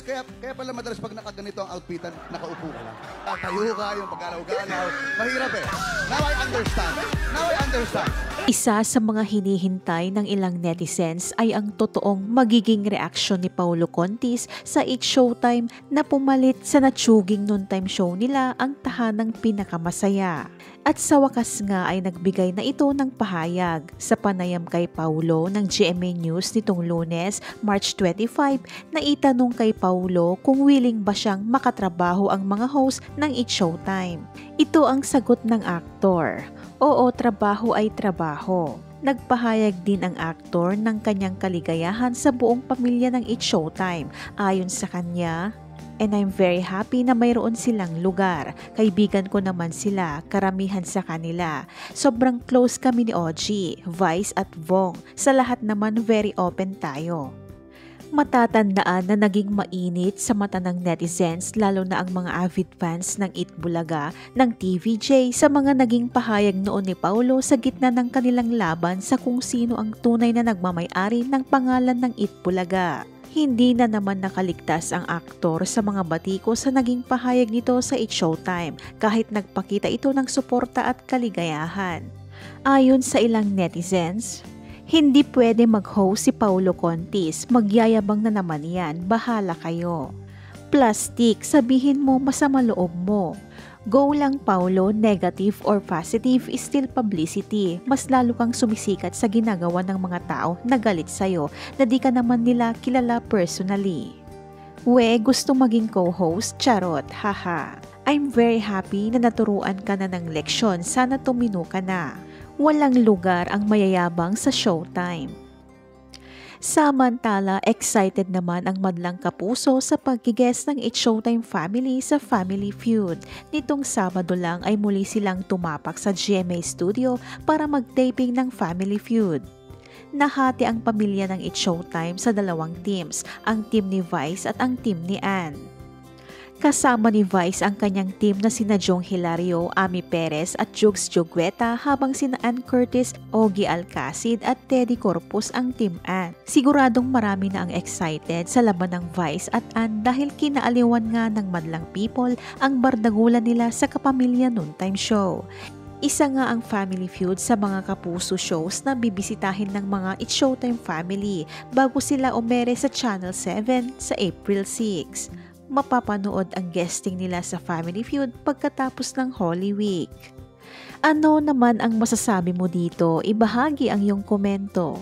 kaya pala madalas pag nakaganito ang outfitan, nakaupo ka lang. Tayo ka, yung pagkalaw-galaw. Mahirap eh. Now I understand. Now I understand. Isa sa mga hinihintay ng ilang netizens ay ang totoong magiging reaksyon ni Paulo Contis sa It's Showtime na pumalit sa natsuging noontime show nila ang tahanang pinakamasaya. At sa wakas nga ay nagbigay na ito ng pahayag sa panayam kay Paulo ng GMA News nitong Lunes, March 25 na itanong kay Paulo kung willing ba siyang makatrabaho ang mga host ng It's Showtime. Ito ang sagot ng aktor. Oo, trabaho ay trabaho. Nagpahayag din ang aktor ng kanyang kaligayahan sa buong pamilya ng It's Showtime. Ayon sa kanya, and I'm very happy na mayroon silang lugar. Kaibigan ko naman sila, karamihan sa kanila. Sobrang close kami ni Ogie, Vice at Vong. Sa lahat naman very open tayo. Matatandaan na naging mainit sa mata ng netizens lalo na ang mga avid fans ng Eat Bulaga ng TVJ sa mga naging pahayag noon ni Paulo sa gitna ng kanilang laban sa kung sino ang tunay na nagmamay-ari ng pangalan ng Eat Bulaga. Hindi na naman nakaligtas ang aktor sa mga batiko sa naging pahayag nito sa It's Showtime kahit nagpakita ito ng suporta at kaligayahan. Ayon sa ilang netizens, hindi pwede mag-host si Paulo Contis, magyayabang na naman yan, bahala kayo. Plastic, sabihin mo masama loob mo. Go lang Paulo, negative or positive is still publicity. Mas lalo kang sumisikat sa ginagawa ng mga tao na galit sa'yo na di ka naman nila kilala personally. We, gusto maging co-host? Charot, haha. I'm very happy na naturuan ka na ng leksyon, sana tumino ka na. Walang lugar ang mayayabang sa Showtime. Samantala, excited naman ang madlang kapuso sa pag-guest ng It's Showtime family sa Family Feud. Nitong Sabado lang ay muli silang tumapak sa GMA Studio para mag-taping ng Family Feud. Nahati ang pamilya ng It's Showtime sa dalawang teams, ang team ni Vice at ang team ni Ann. Kasama ni Vice ang kanyang team na sina Jong Hilario, Ami Perez at Jugs Jogueta habang sina Ann Curtis, Ogie Alcacid at Teddy Corpus ang team Ann. Siguradong marami na ang excited sa laban ng Vice at Ann dahil kinaaliwan nga ng madlang people ang bardagulan nila sa Kapamilya Noontime Show. Isa nga ang Family Feud sa mga kapuso shows na bibisitahin ng mga It's Showtime family bago sila umere sa Channel 7 sa April 6. Mapapanood ang guesting nila sa Family Feud pagkatapos ng Holy Week. Ano naman ang masasabi mo dito? Ibahagi ang iyong komento.